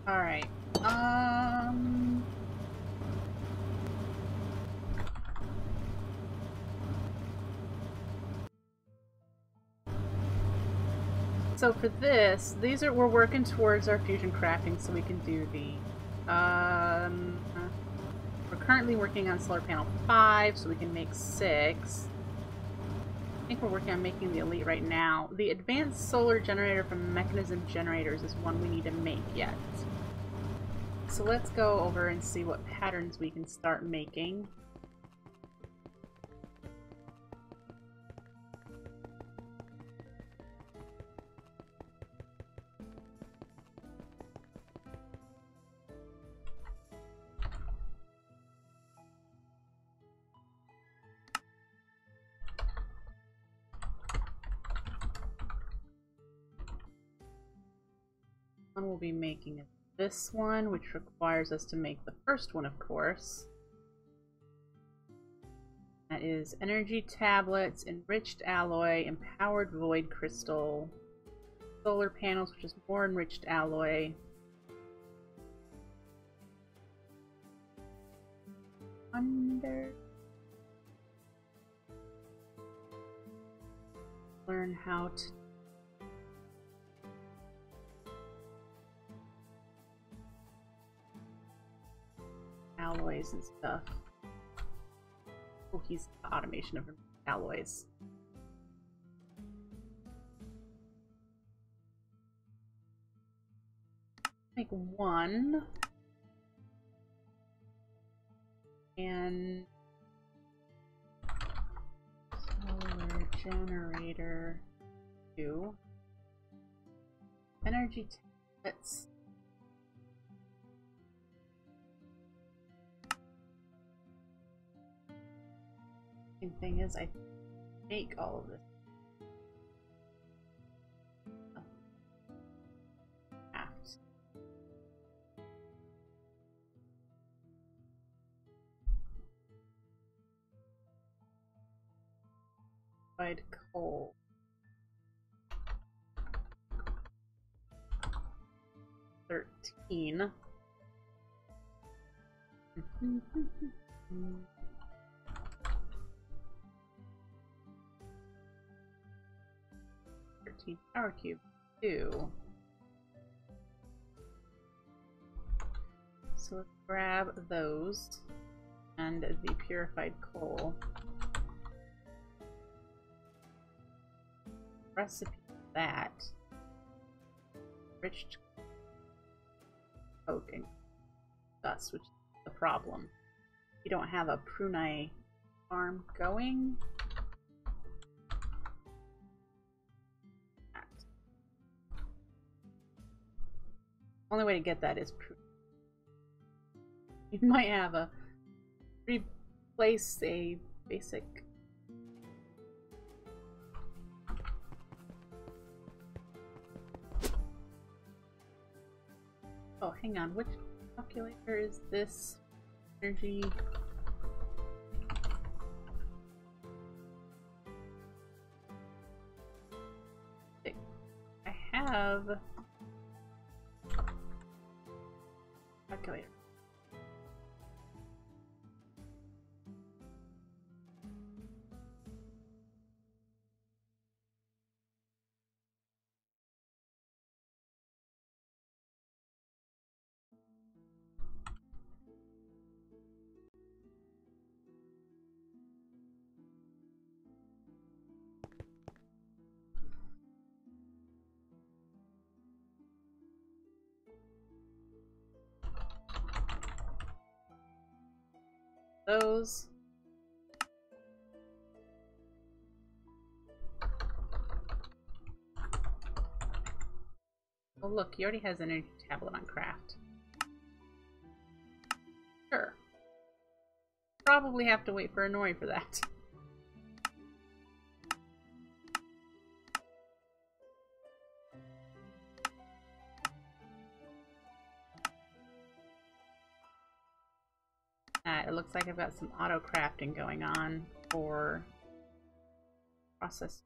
Alright. So for this, we're working towards our fusion crafting so we can do the, we're currently working on solar panel 5 so we can make 6. I think we're working on making the elite right now. The advanced solar generator from mechanism generators is one we need to make yet. So let's go over and see what patterns we can start making. We'll be making this one, which requires us to make the first one, of course. That is energy tablets, enriched alloy, empowered void crystal, solar panels, which is more enriched alloy. Learn how to alloys and stuff. Oh, he's the automation of alloys. Make one. And solar generator 2. Energy tablets. Thing is, I make all of this. Fried coal. $13. 13 power cube 2. So let's grab those and the purified coal. Recipe for that. Enriched coke and dust, which is the problem. You don't have a prunite farm going. Only way to get that is you might have a replace a basic. Oh, hang on. Which calculator is this? Energy. I have calculator. Those. Oh look, he already has an energy tablet on craft. Sure. Probably have to wait for Anori for that. It looks like I've got some auto crafting going on for process.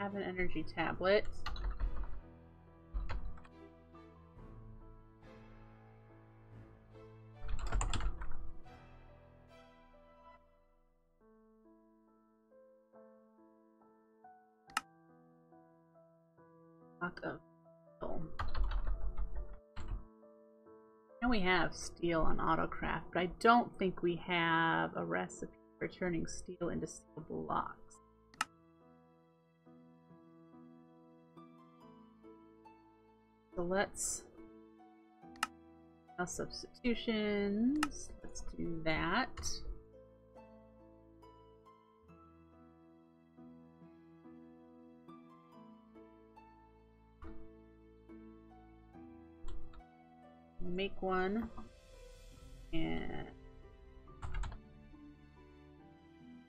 have an energy tablet. Lock of steel. And we have steel on AutoCraft, but I don't think we have a recipe for turning steel into steel blocks. So let's substitutions. Let's do that. Make one and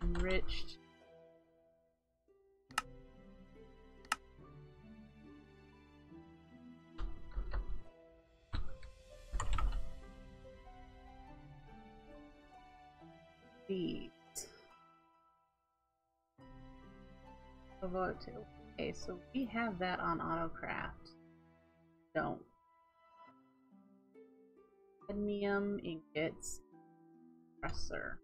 enriched. These. Okay, so we have that on AutoCraft. Don't. Cadmium ingots, compressor.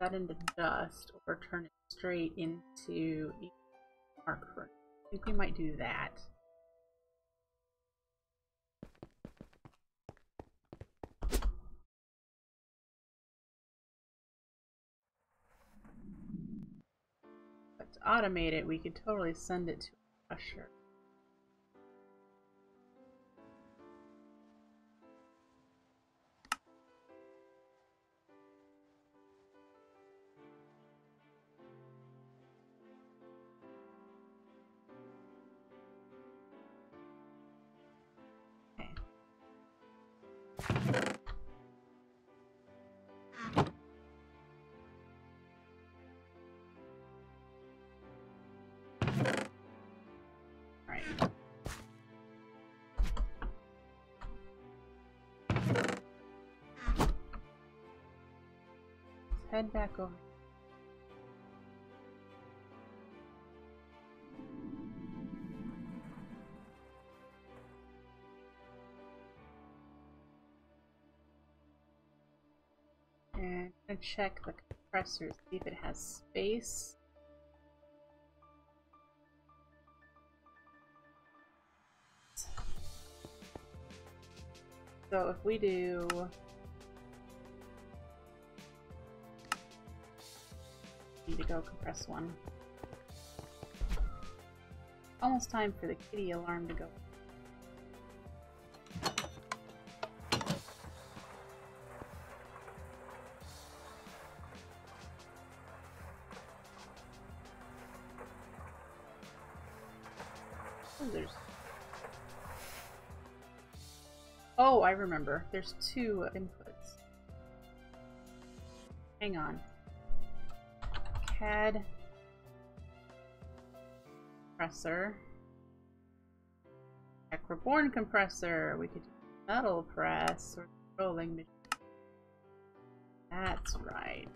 That into dust or turn it straight into arc furnace. I think we might do that. But to automate it, we could totally send it to a crusher. Head back over. And I'm gonna check the compressor, see if it has space. So if we do need to go compress one. Almost time for the kitty alarm to go. Oh, I remember. There's two inputs. Hang on. CAD compressor. Tech Reborn compressor. We could do metal press or rolling machine. That's right.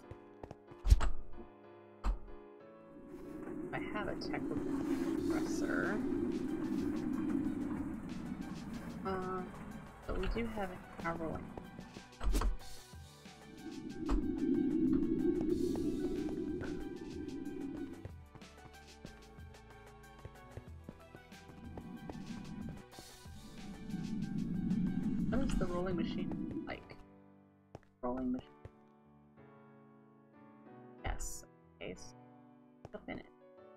I have a Tech Reborn compressor. But we do have it in our rolling. What is the rolling machine like? Rolling machine? Yes. Okay, so stuff in it.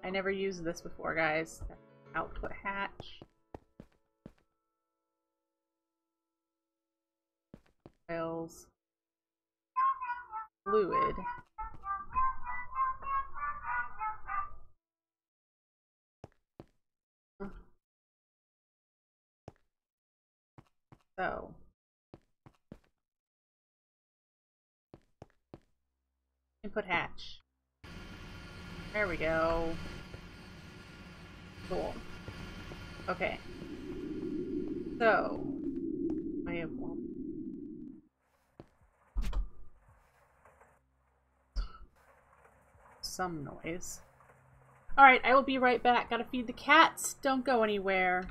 I never used this before, guys. Output hatch. Oils. Fluid. So. Input hatch. There we go. Cool. Okay. So, I have some noise. Alright, I will be right back. Gotta feed the cats. Don't go anywhere.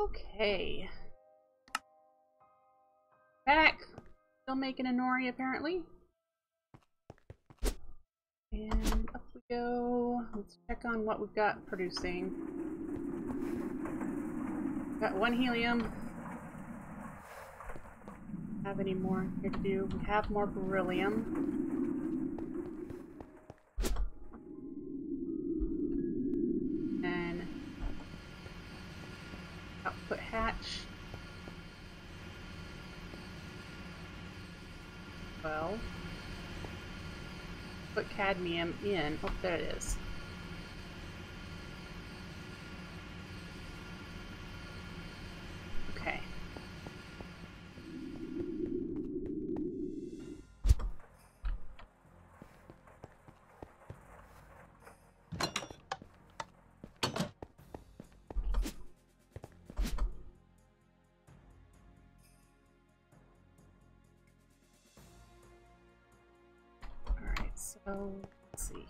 Okay. Back. Still making a nori apparently. And up we go. Let's check on what we've got producing. Got 1 helium. Have any more here to do? We have more beryllium. And output hatch. Well, put cadmium in. Oh, there it is. Okay. So, let's see.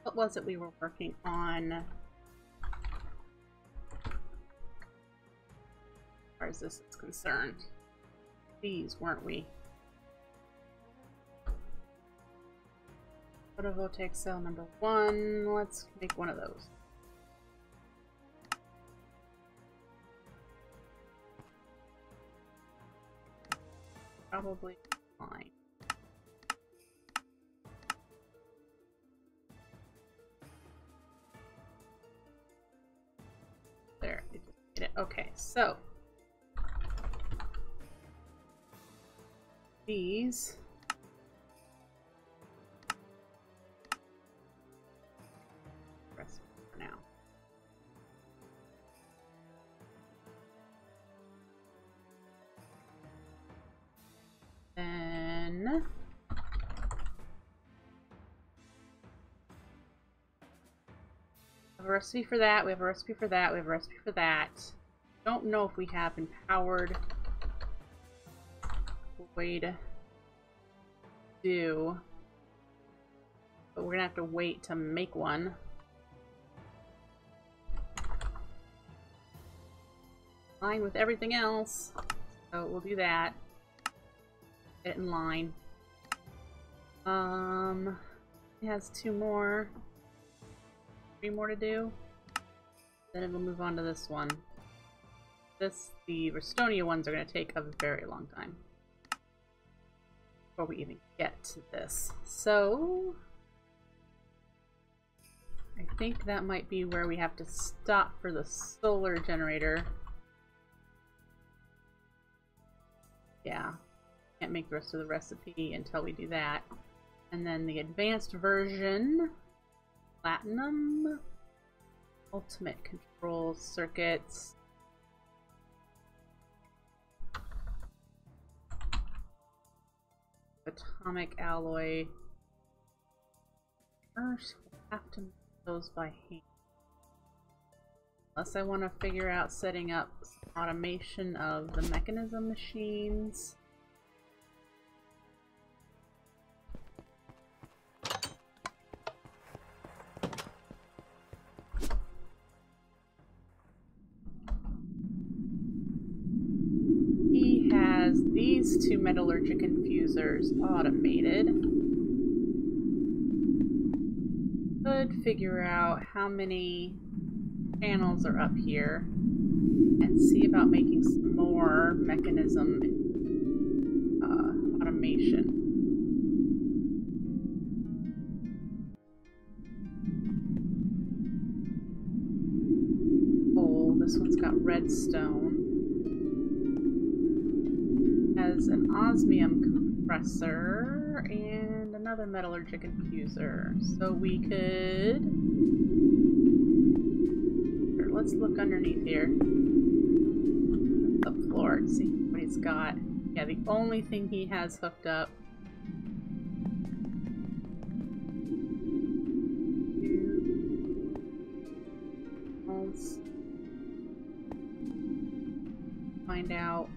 What was it we were working on? As far as this is concerned. These, weren't we? Photovoltaic cell number 1. Let's make one of those. probably fine. There, it just did it. Okay, so these recipe for now. Then we have a recipe for that, we have a recipe for that, we have a recipe for that. Don't know if we have empowered way to do, but we're gonna have to wait to make one. Line with everything else, so we'll do that. Get it in line. It has 2 more, 3 more to do. Then it'll move on to this one. The Restonia ones are going to take a very long time before we even get to this. So I think that might be where we have to stop for the solar generator. Yeah, can't make the rest of the recipe until we do that. And then the advanced version, Platinum, Ultimate Control Circuits. Atomic alloy. First, we'll have to make those by hand. Unless I want to figure out setting up automation of the mechanism machines. He has these 2 metallurgic infusers automated. Could figure out how many panels are up here and see about making some more mechanism automation. Oh, this one's got redstone. Has an osmium compressor and another metallurgic infuser. So we could... Here, let's look underneath here. The floor and see what he's got. Yeah, the only thing he has hooked up. Let's find out.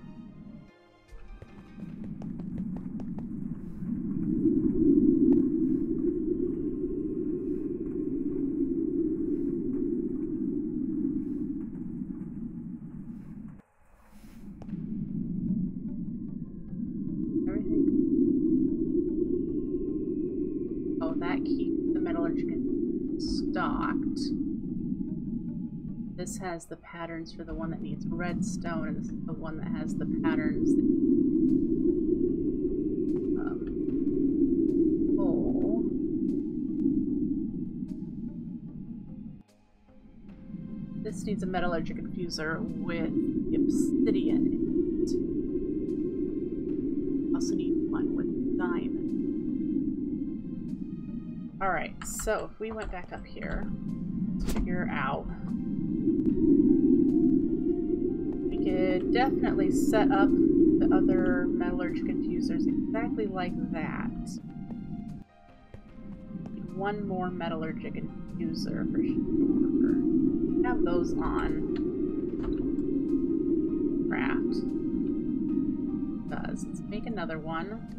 This has the patterns for the one that needs redstone, and this is the one that has the patterns that coal. This needs a metallurgic infuser with obsidian in it. Also need one with diamond. Alright, so if we went back up here, let's figure out. We could definitely set up the other metallurgic infusers exactly like that. Need 1 more metallurgic infuser for sure. Have those on craft. Let's make another one.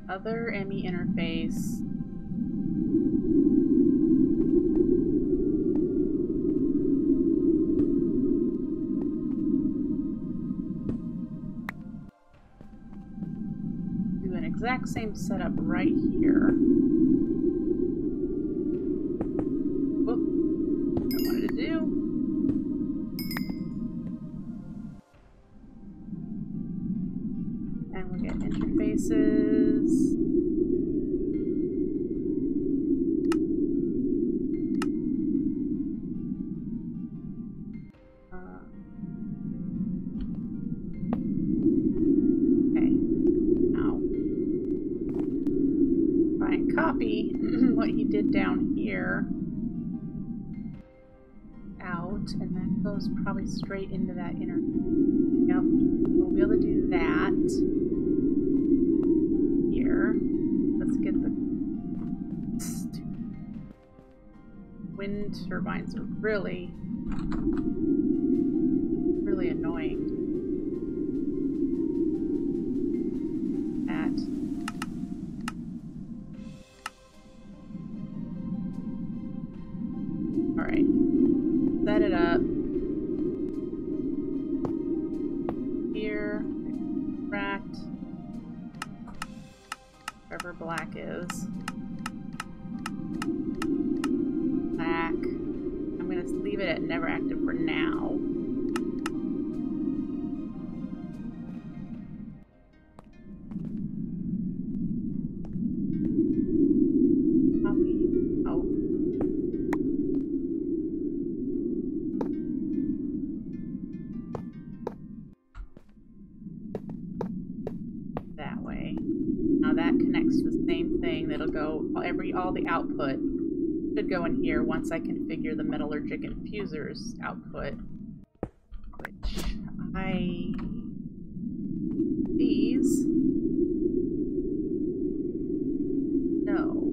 Other ME interface, exact same setup right here. Whoop. What I wanted to do. And we'll get interfaces. Copy what he did down here out, and that goes probably straight into that inner. Yep, we'll be able to do that here. Let's get the wind turbines are really annoying. Alright, set it up here, extract wherever black is. Black. I'm going to leave it at never active for now. All the output should go in here once I configure the metallurgic infusers output, which these no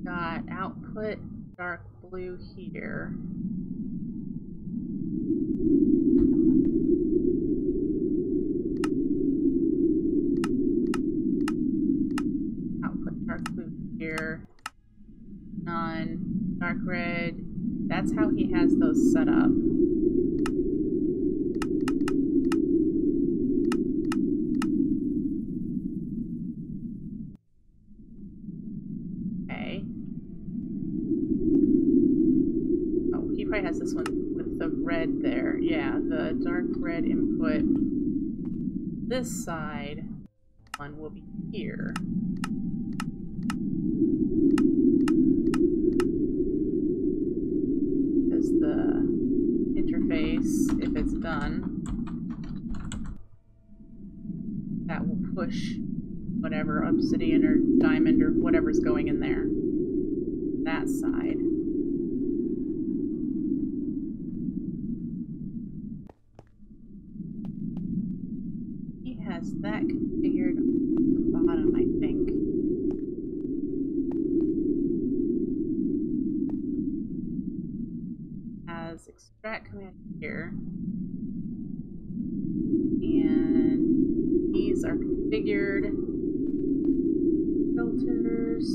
got output dark blue here. Here, none, dark red. That's how he has those set up. Okay. Oh, he probably has this one with the red there. Yeah, the dark red input. This side one will be here. The interface, if it's done, that will push whatever obsidian or diamond or whatever's going in there. That side. He has that configured on the bottom, I think. Extract command here, and these are configured. Filters.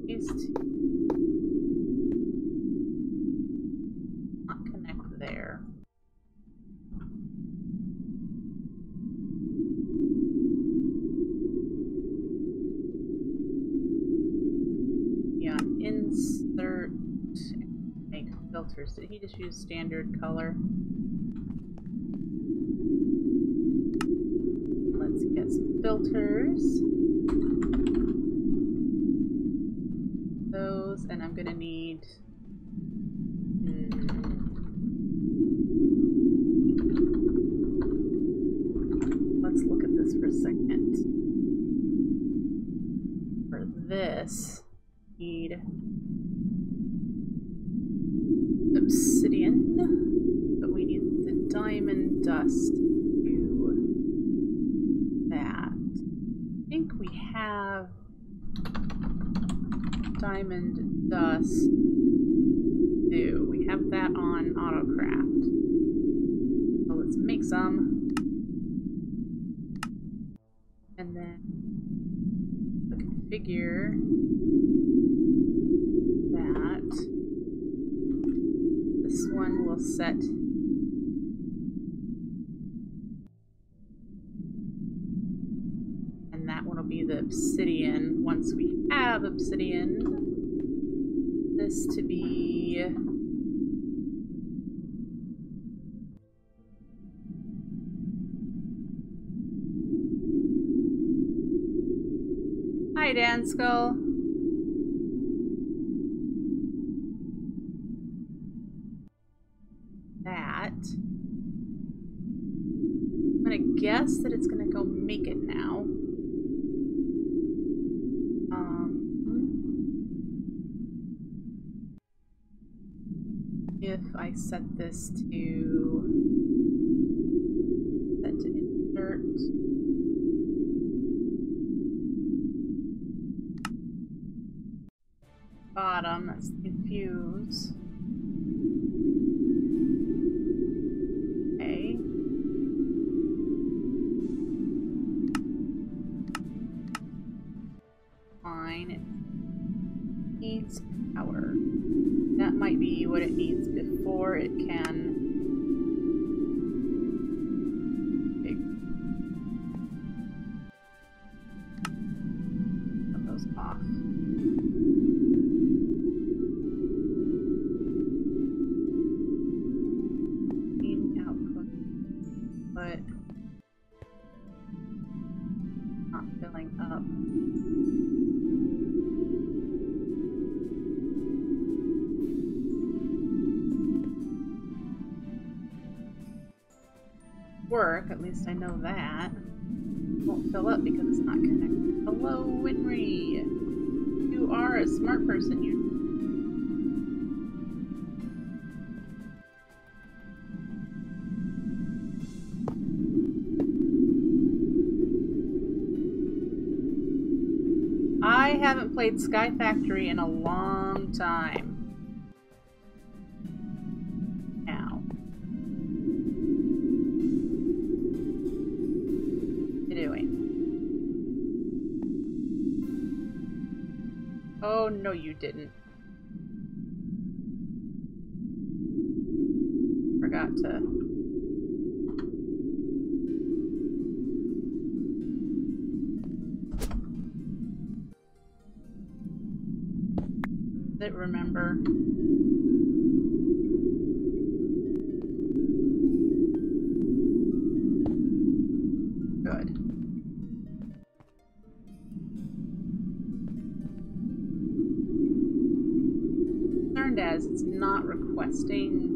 These two not connect there. Insert, make filters. Did he just use standard color? Let's get some filters. Those, and I'm gonna need let's look at this for a second. For this, need obsidian, but we need the diamond dust to do that. I think we have diamond dust do. We have that on AutoCraft. So let's make some. And then the configure. will set. And that one will be the obsidian. Once we have obsidian, this to be... Hi, Dan Skull. That. I'm gonna guess that it's gonna go make it now. If I set this to insert. Bottom, that's infuse. Okay. Fine. It needs power. That might be what it needs before it can. Okay. Put those off. But not filling up. Work, at least I know that. Won't fill up because it's not connected. Hello, Winry. You are a smart person. You. I haven't played Sky Factory in a long time. Now. What are you doing? Oh, no, you didn't. Forgot to... remember. Good. Concerned as it's not requesting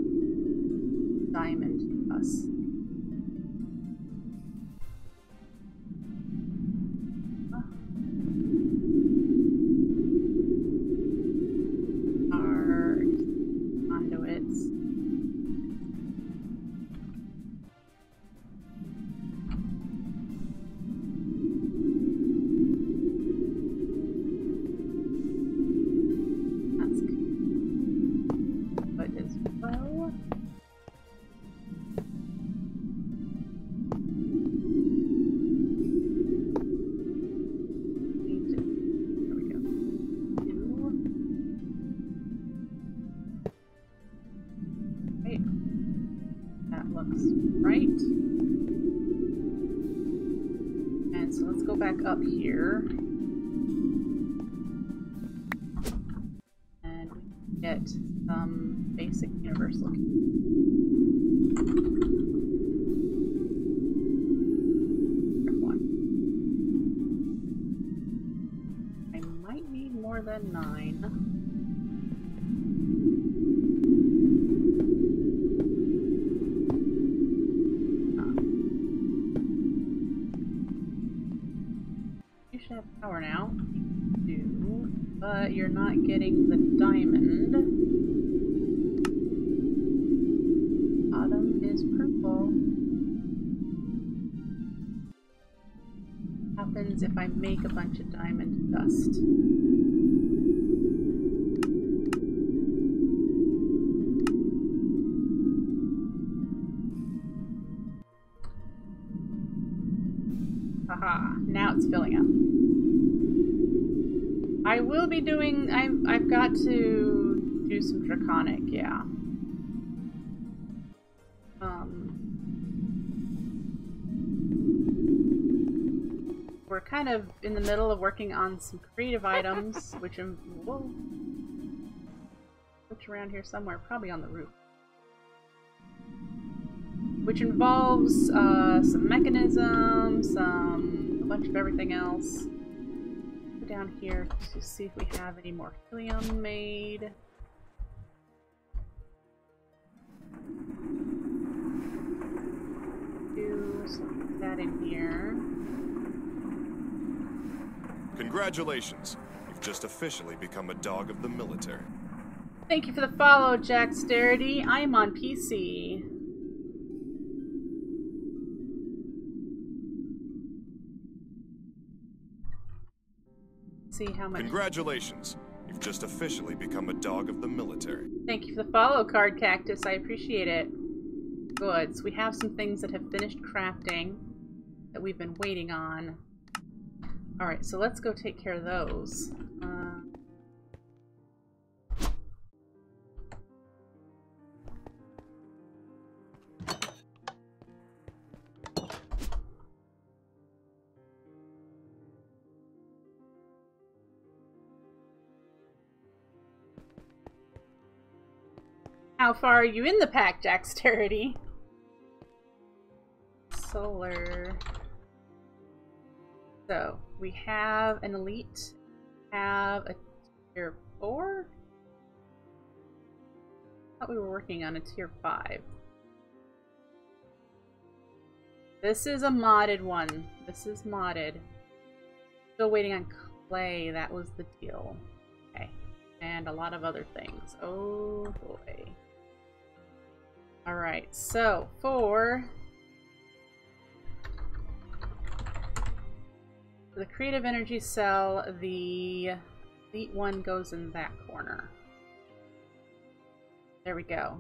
diamond us. Up here and we can get some basic universal one. I might need more than 9. Power now. You do, but you're not getting the diamond. Bottom is purple. Happens if I make a bunch of diamond dust. Haha, now it's filling up. I will be doing, I've got to do some draconic, yeah. We're kind of in the middle of working on some creative items, which whoa, which around here somewhere, probably on the roof, which involves some mechanisms, a bunch of everything else. Go down here to see if we have any more helium made. So put that in here. Congratulations. You've just officially become a dog of the military. Thank you for the follow, Jacksterity. I am on PC. See how much. Congratulations. You've just officially become a dog of the military. Thank you for the follow, Card Cactus. I appreciate it. Good. So we have some things that have finished crafting that we've been waiting on. Alright, so let's go take care of those. How far are you in the pack, Jacksterity? Solar. So we have an elite, have a tier 4. I thought we were working on a tier 5. This is a modded one. This is modded. Still waiting on clay. That was the deal. Okay. And a lot of other things. Oh boy. Alright, so for the creative energy cell, the elite one goes in that corner. There we go.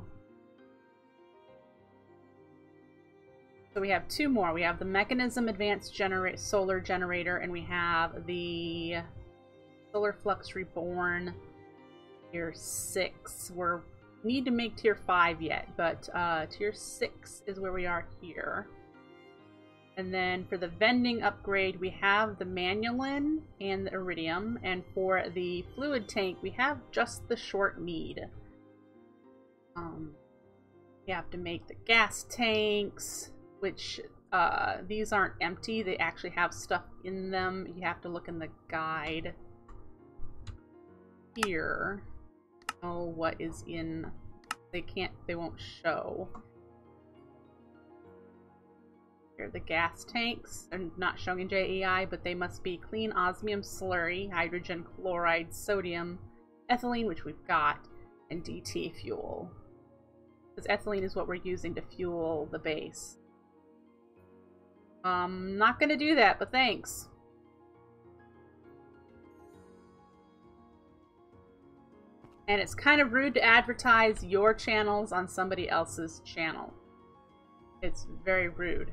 So we have two more. We have the mechanism advanced solar generator, and we have the solar flux reborn tier 6. We need to make tier 5 yet, but tier 6 is where we are here. And then for the vending upgrade, we have the manulin and the iridium. And for the fluid tank, we have just the short mead. You have to make the gas tanks, which these aren't empty. They actually have stuff in them. You have to look in the guide here. Oh, what is in? They won't show. The gas tanks are not showing in JEI, but they must be clean osmium slurry, hydrogen chloride, sodium, ethylene, which we've got, and DT fuel. Because ethylene is what we're using to fuel the base. Not gonna do that, but thanks. And it's kind of rude to advertise your channels on somebody else's channel. It's very rude.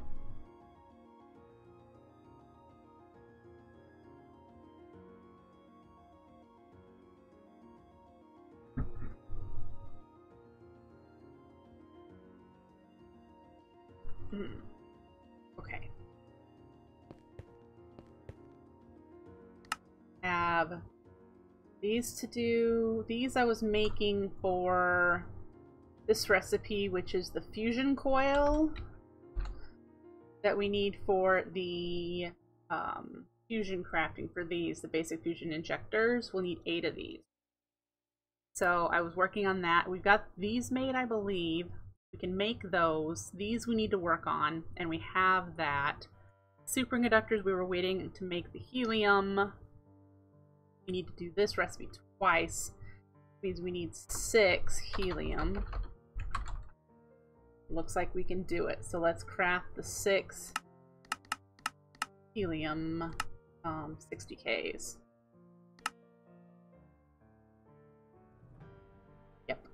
Okay. Have these to do. These I was making for this recipe, which is the fusion coil that we need for the fusion crafting for these, the basic fusion injectors. We'll need 8 of these. So I was working on that. We've got these made, I believe. We can make those. These we need to work on, and we have that. Superconductors, we were waiting to make the helium. We need to do this recipe twice. Means we need 6 helium. Looks like we can do it. So let's craft the 6 helium 60Ks. Yep.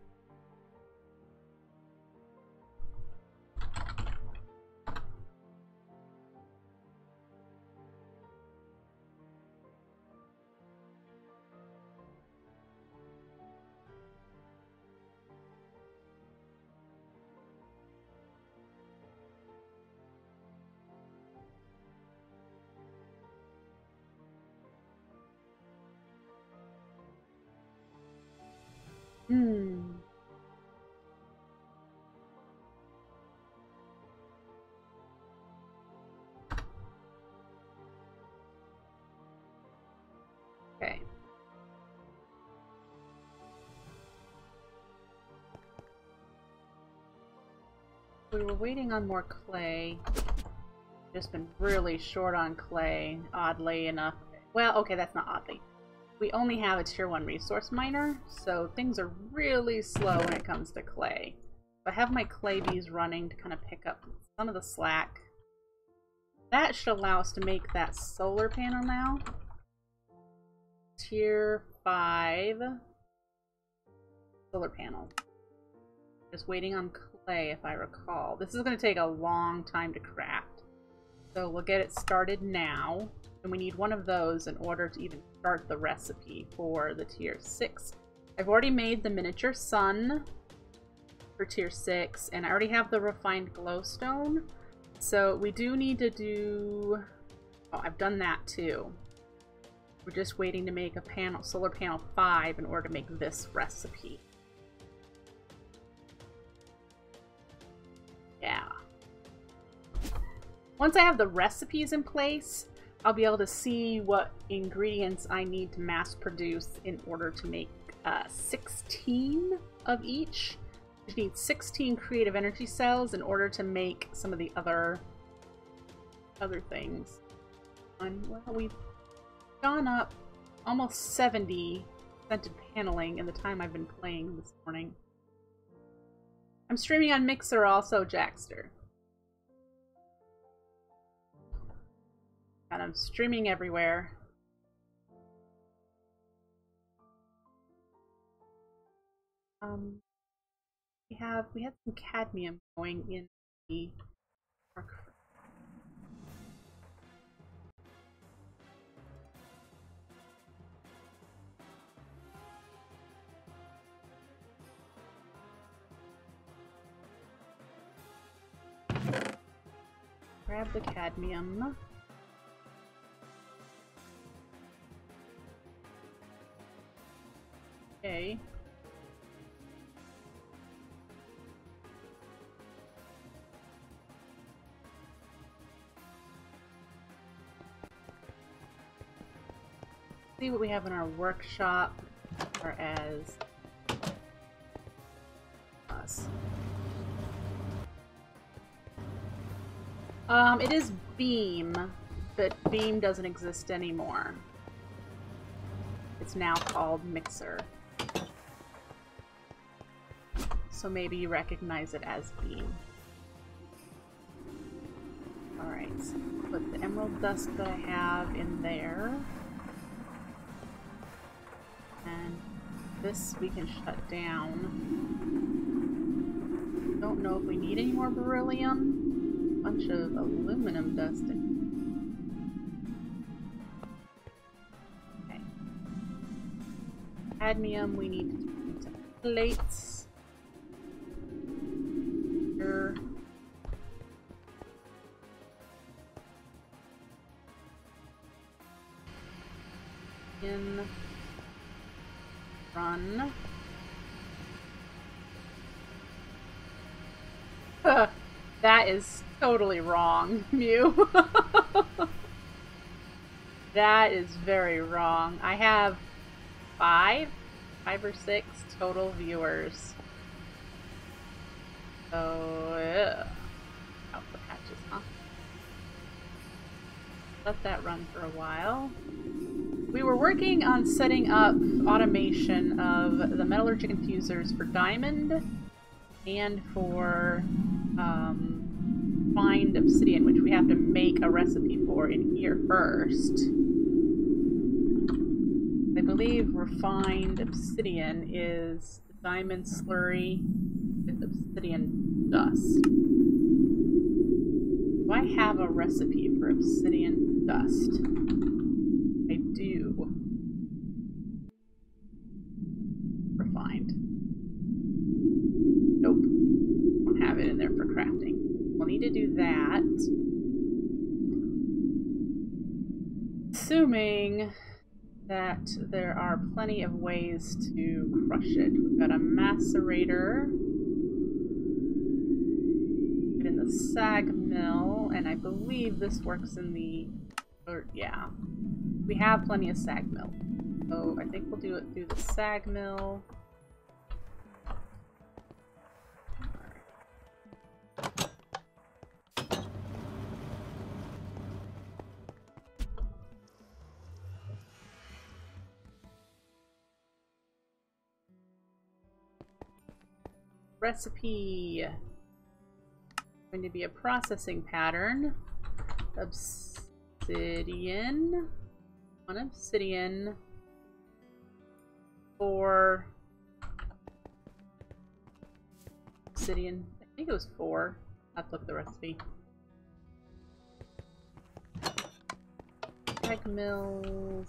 Okay. We were waiting on more clay. Just been really short on clay, oddly enough. Well, okay, that's not oddly. We only have a tier 1 resource miner, so things are really slow when it comes to clay. I have my clay bees running to kind of pick up some of the slack. That should allow us to make that solar panel now. Tier 5 solar panel. Just waiting on clay, if I recall. This is going to take a long time to craft. So we'll get it started now. And we need one of those in order to even start the recipe for the tier 6. I've already made the miniature sun for tier 6, and I already have the refined glowstone. So we do need to do... Oh, I've done that too. We're just waiting to make a panel, solar panel 5 in order to make this recipe. Yeah. Once I have the recipes in place, I'll be able to see what ingredients I need to mass produce in order to make 16 of each. You need 16 creative energy cells in order to make some of the other things. And, well, we've gone up almost 70 scented paneling in the time I've been playing this morning. I'm streaming on Mixer also, Jackster. And I'm streaming everywhere. We had some cadmium going in the arc. Grab the cadmium. Okay. See what we have in our workshop, or as us. It is beam, but beam doesn't exist anymore. It's now called Mixer. So maybe you recognize it as beam. Alright, so put the emerald dust that I have in there. And this we can shut down. Don't know if we need any more beryllium. Bunch of aluminum dust in. Okay. Cadmium we need to turn into plates. Here. In. Run. That is totally wrong, Mew. That is very wrong. I have five or six total viewers. So, output hatches, huh? Let that run for a while. We were working on setting up automation of the metallurgic infusers for diamond and for refined obsidian, which we have to make a recipe for in here first. I believe refined obsidian is the diamond slurry with obsidian dust. Do I have a recipe for obsidian dust? I do. Refined. Nope. Don't have it in there for crafting. We'll need to do that. Assuming that there are plenty of ways to crush it. We've got a macerator in the sag mill, and I believe this works in the, or yeah, we have plenty of sag mill. So I think we'll do it through the sag mill. Recipe. Going to be a processing pattern. Obsidian. 1 obsidian. 4 obsidian. I think it was 4. I'll have to look at the recipe. Sag mills.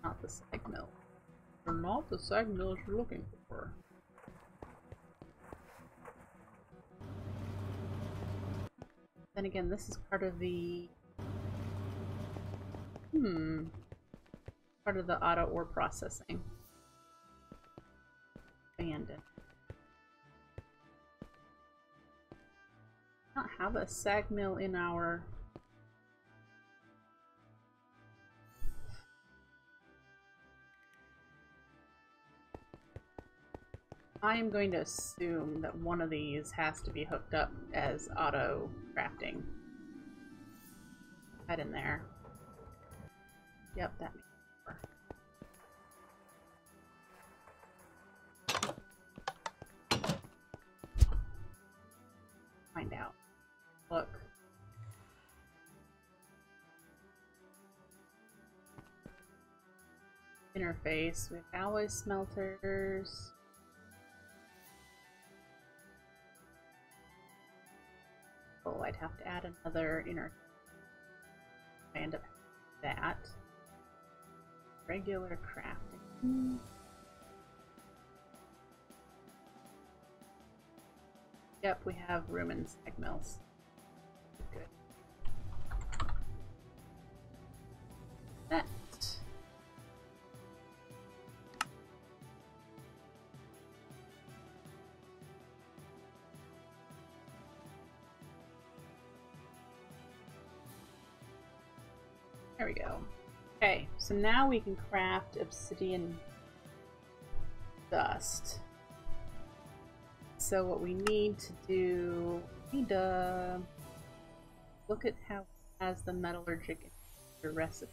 Not the sag mill. They're not the sag mills you're looking for. Then again, this is part of the part of the auto ore processing. Abandoned. Not have a sag mill in our I am going to assume that one of these has to be hooked up as auto crafting. That in there. Yep, that makes sense. Find out. Look. Interface with alloy smelters. Oh, I'd have to add another inner. I end up with that. Regular crafting. Yep, we have room in sag mills. Good. That. There we go. Okay, so now we can craft obsidian dust. So what we need to do, we need to look at how it has the metallurgic recipe.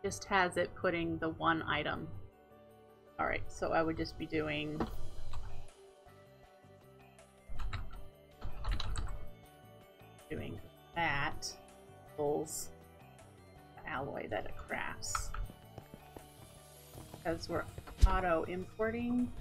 Just has it putting the one item. Alright, so I would just be doing that pulls the alloy that it crafts. Because we're auto importing.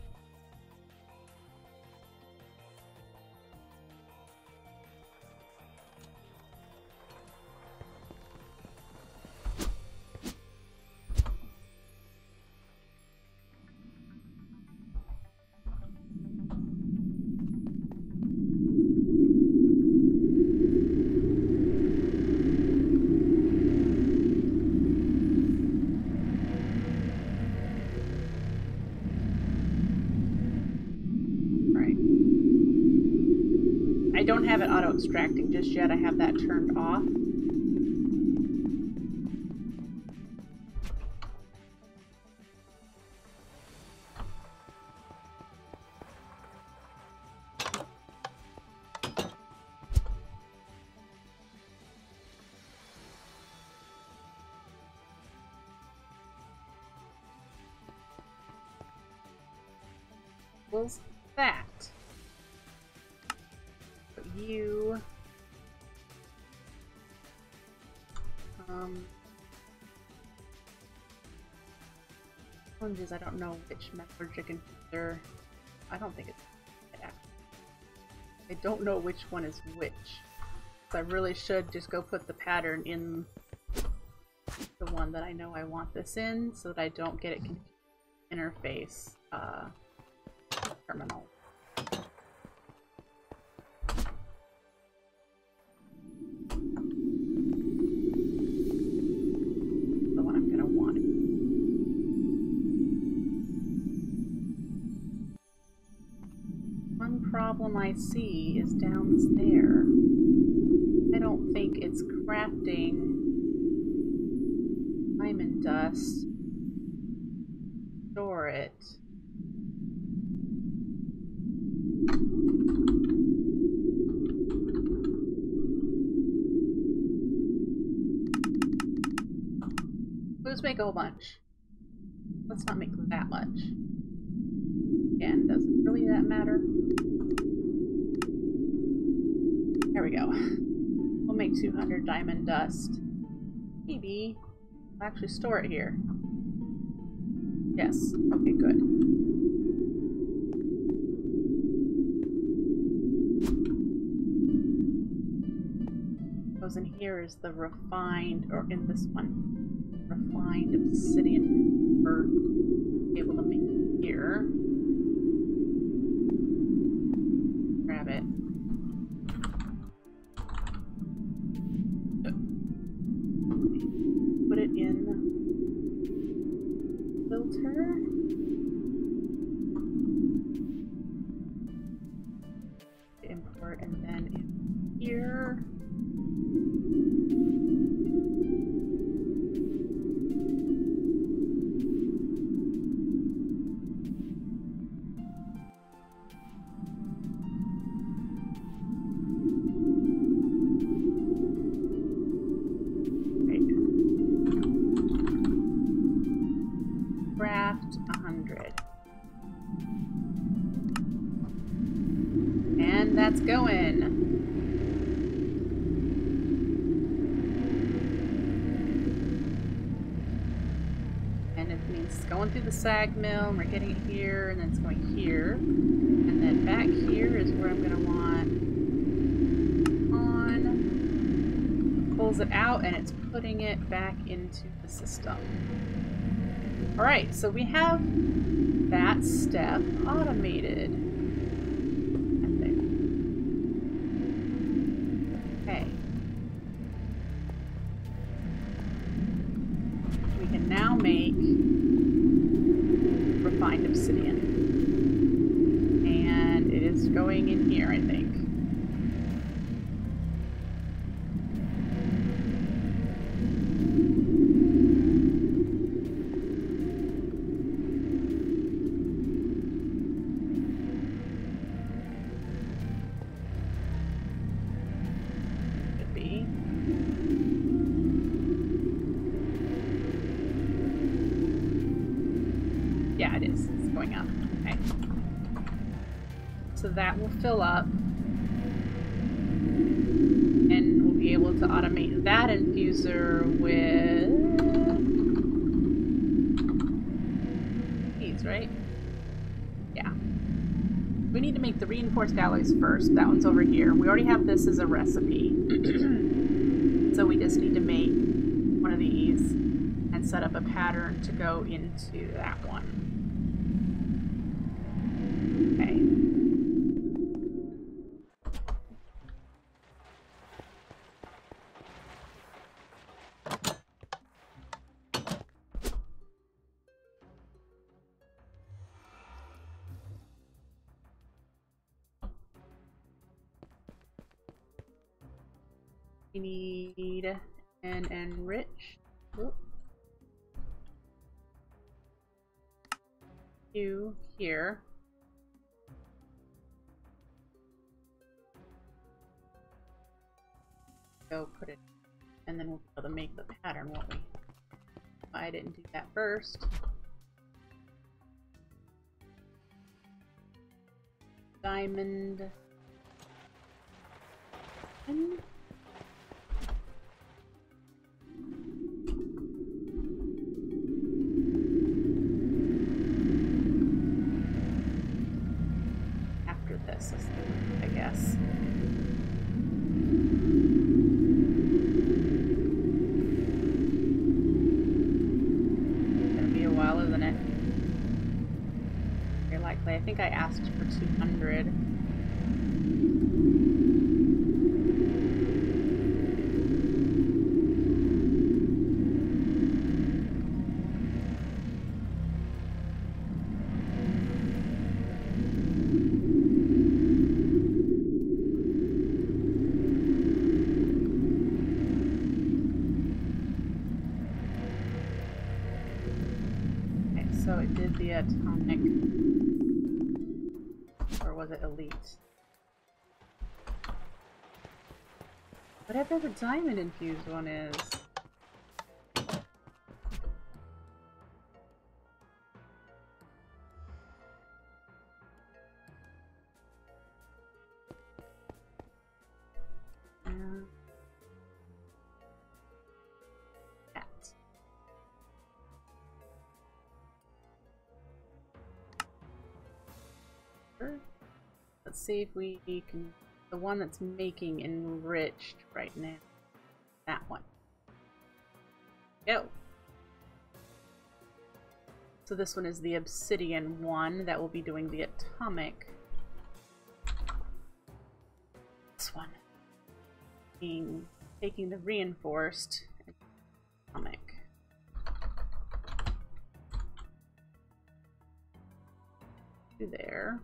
I don't have it auto extracting just yet. I have that turned off. What's that? You challenges. I don't know which metallurgic infuser. I don't think it's I don't know which one is which. So I really should just go put the pattern in the one that I know I want this in so that I don't get it confused. Interface terminal. problem I see is down there. I don't think it's crafting diamond dust. Store it. Let's make a whole bunch. Let's not make that much. Again, does it really that matter? There we go. We'll make 200 diamond dust. Maybe I'll actually store it here. Yes. Okay, good. Goes in here is the refined, or in this one, refined obsidian. We're able to make it here. Grab it. Put it in filter. Import and then in here. Craft 100. And that's going. And it means it's going through the sag mill, and we're getting it here, and then it's going here. And then back here is where I'm going to want on. Pulls it out, and it's putting it back into the system. Alright, so we have that step automated. And there. Okay. We can now make refined obsidian. And it is going in here, I think. Yeah, it is. It's going up. Okay. So that will fill up. And we'll be able to automate that infuser with these, right? Yeah. We need to make the reinforced alloys first. That one's over here. We already have this as a recipe. So we just need to make one of these and set up a pattern to go into that one. Okay. We need an enrich. Oop. You here. Go put it, and then we'll be able to make the pattern, won't we? I didn't do that first. Diamond. After this, I guess. Well, isn't it? Very likely. I think I asked for 200. So it did the atomic, or was it elite? Whatever the diamond infused one is. Let's see if we can, the one that's making enriched right now. That one. Go. So this one is the obsidian one that will be doing the atomic. This one being taking the reinforced atomic. There.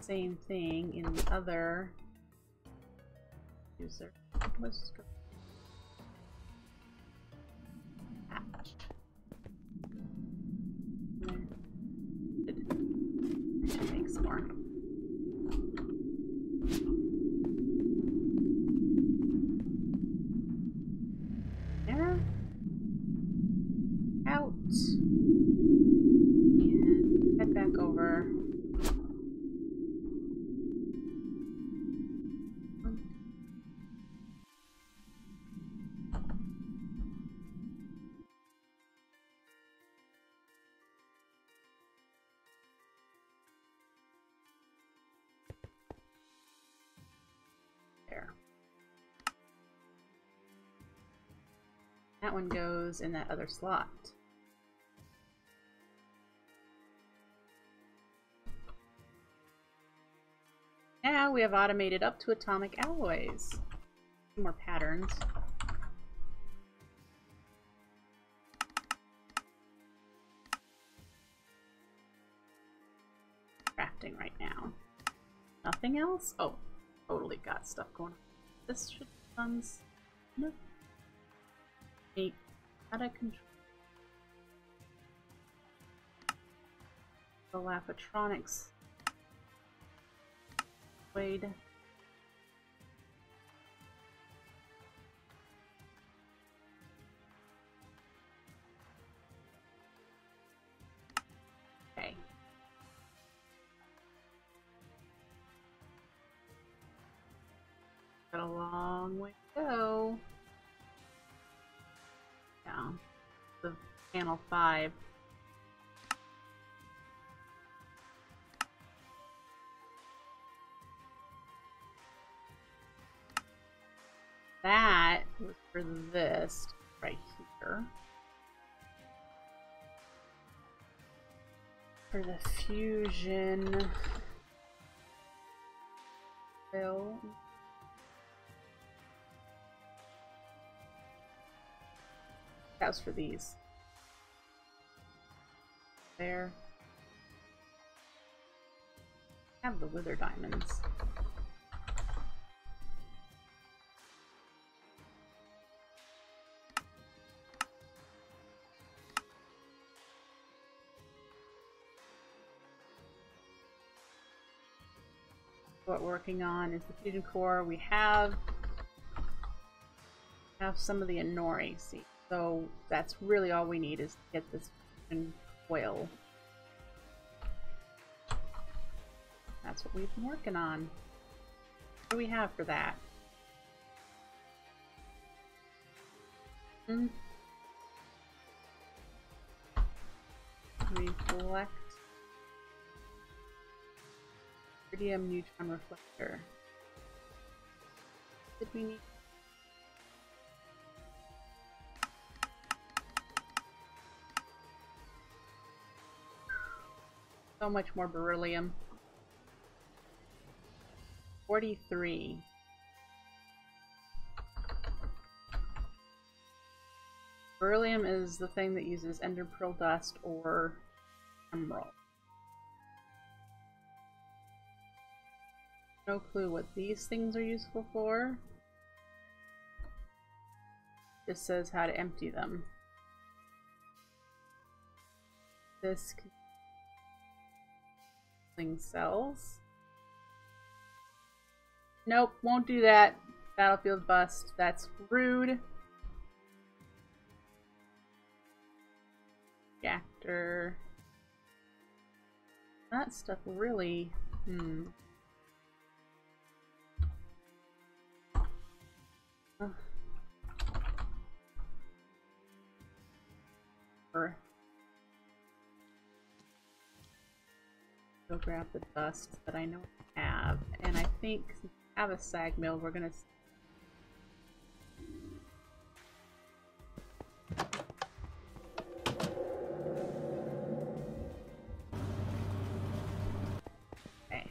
Same thing in the other user. Let's go. Patch. I should make some more. There. Out. And head back over. That one goes in that other slot. Now we have automated up to atomic alloys. More patterns. Crafting right now. Nothing else? Oh, totally got stuff going on. This should be fun. No. Out of control. The Laphatronics. Wade. Okay. Got a long way to go. Yeah, the panel 5. That was for this right here. For the fusion fill. That was for these. There. Have the wither diamonds. What we're working on is the fusion core. We have some of the Inori seeds. So that's really all we need is to get this fusion coil. That's what we've been working on. What do we have for that? Reflect. Iridium neutron reflector. Did we need? So much more beryllium. 43. Beryllium is the thing that uses ender pearl dust or emerald. No clue what these things are useful for. Just says how to empty them. this cells. Nope, won't do that. Battlefield bust. That's rude. Reactor. That stuff really. Go grab the dust that I know I have, and I think since we have a sag mill, we're gonna. Okay.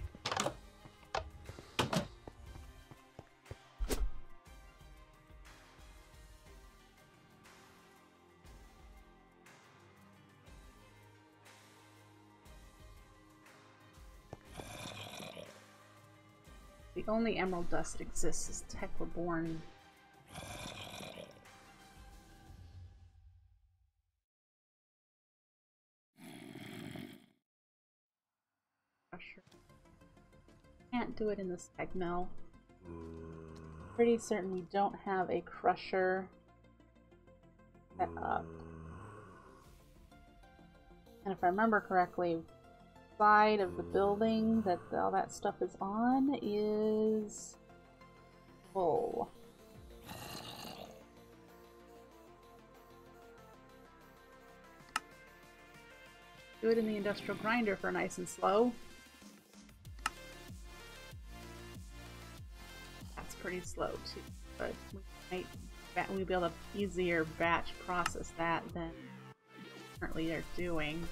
The only emerald dust exists is Teklaborn. Crusher. Can't do it in the sag mill. Pretty certain we don't have a crusher set up. And if I remember correctly, side of the building that all that stuff is on is full. Do it in the industrial grinder for nice and slow. That's pretty slow too, but we'll be able to easier batch process that than currently they're doing.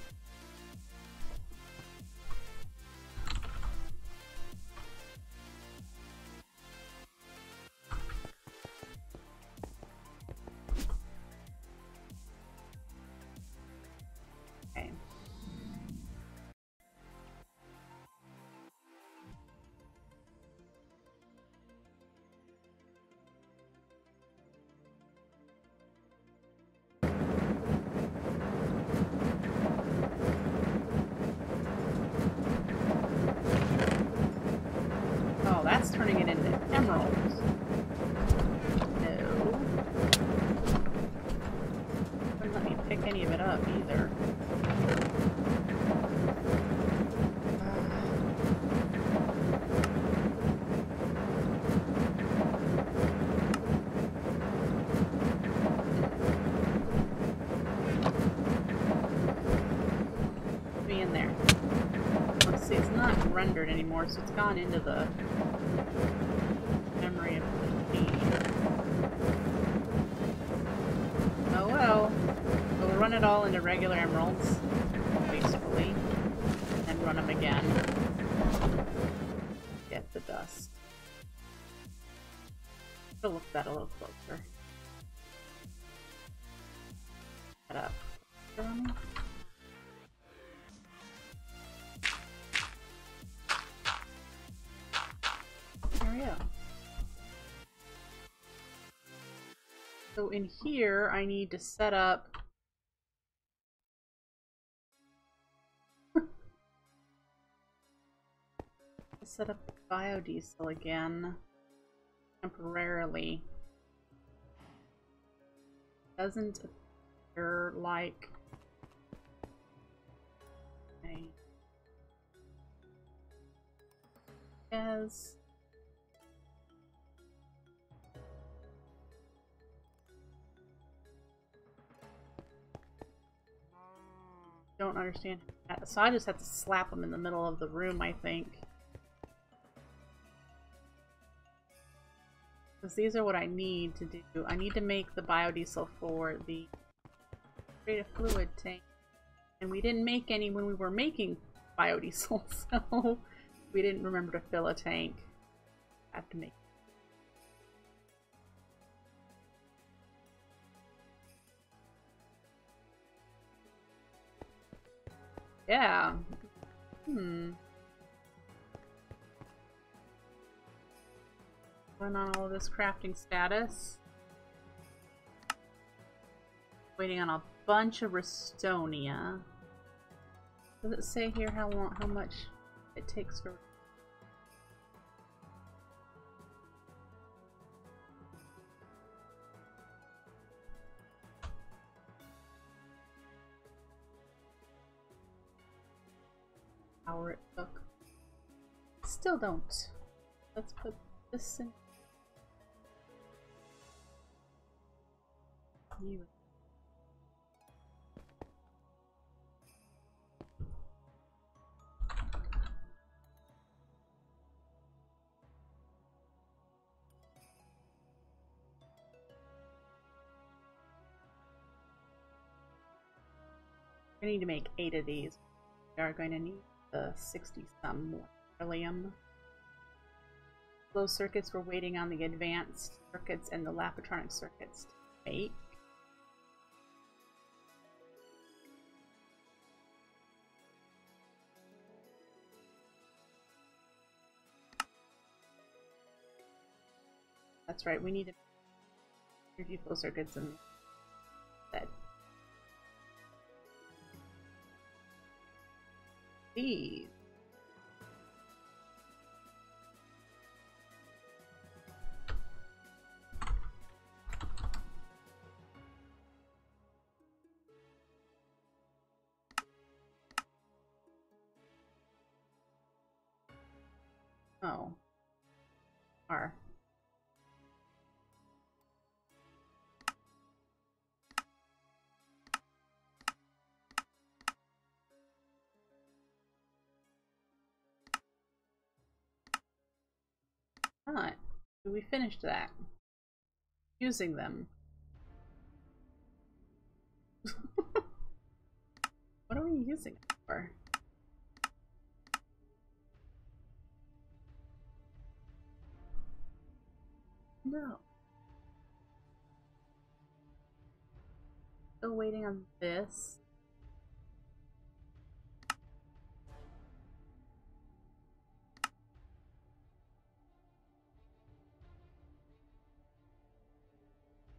That's turning it into emeralds. No. Wouldn't let me pick any of it up either. Be in there. Let's see, it's not rendered anymore, so it's gone into the memory of the feed. Oh well. We'll run it all into regular emeralds, wastefully, and run them again. Get the dust. We'll look at that a little closer. Set up. There we go. So in here, I need to set up the biodiesel again temporarily. Doesn't appear like as don't understand that. So I just have to slap them in the middle of the room, I think. Because these are what I need to do. I need to make the biodiesel for the creative fluid tank. And we didn't make any when we were making biodiesel, so we didn't remember to fill a tank. I have to make. Yeah. Run on all of this crafting status. Waiting on a bunch of Restonia. Does it say here how much it takes for... hour it took? Still don't. Let's put this in. You. I need to make 8 of these. We are going to need the 60-some more beryllium. Those circuits we're waiting on the advanced circuits and the Lapatronic circuits to make. That's right, we need to energy flow circuits and that. These. Oh. R. Not. We finished that. Using them. What are we using it for? No. Still waiting on this.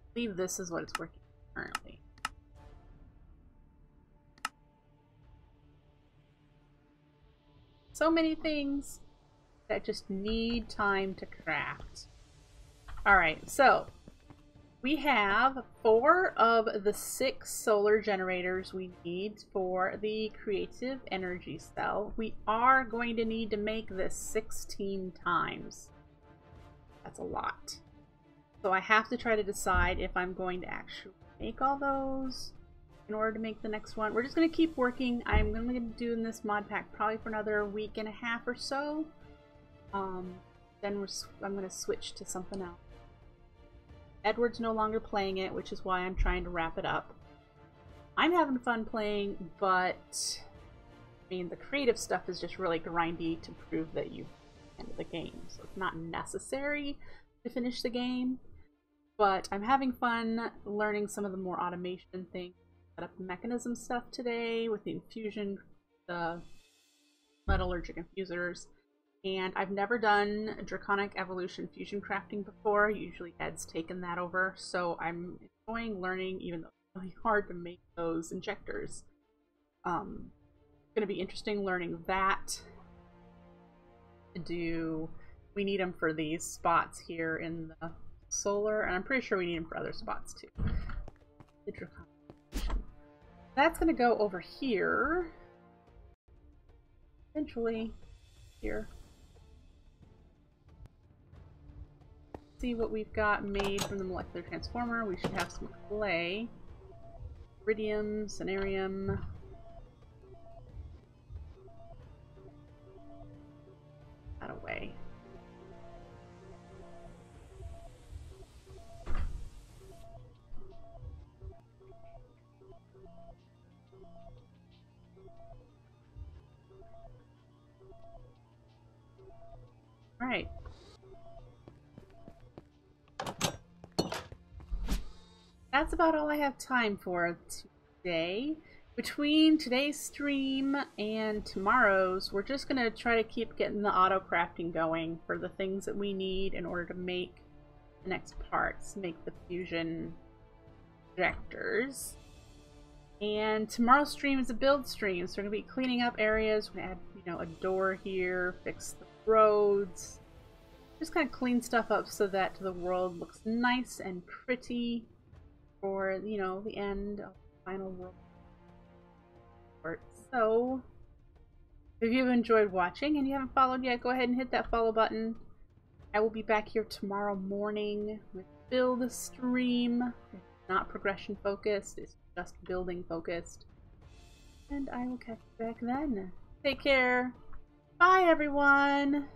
I believe this is what it's working currently. So many things that just need time to craft. Alright, so we have 4 of the 6 solar generators we need for the creative energy cell. We are going to need to make this 16 times. That's a lot. So I have to try to decide if I'm going to actually make all those in order to make the next one. We're just going to keep working. I'm going to be doing this mod pack probably for another week and a half or so. Then I'm going to switch to something else. Edward's no longer playing it, which is why I'm trying to wrap it up. I'm having fun playing, but I mean, the creative stuff is just really grindy to prove that you've ended the game. So it's not necessary to finish the game, but I'm having fun learning some of the more automation things. Set up mechanism stuff today with the infusion, the metallurgic infusers, and I've never done draconic evolution fusion crafting before. Usually Ed's taken that over, so I'm enjoying learning, even though it's really hard to make those injectors. It's going to be interesting learning that. We need them for these spots here in the solar, and I'm pretty sure we need them for other spots too. The draconic. That's going to go over here. Eventually, here. See what we've got made from the molecular transformer. We should have some clay. Iridium, Cenarium. That away. Alright. That's about all I have time for today. Between today's stream and tomorrow's, we're just going to try to keep getting the auto crafting going for the things that we need in order to make the next parts, make the fusion injectors. And tomorrow's stream is a build stream, so we're going to be cleaning up areas. We're going to add, you know, a door here, fix the roads. Just kind of clean stuff up so that the world looks nice and pretty for, you know, the end of the final world. So, if you've enjoyed watching and you haven't followed yet, go ahead and hit that follow button. I will be back here tomorrow morning with build stream. It's not progression focused, it's just building focused. And I will catch you back then. Take care. Bye, everyone.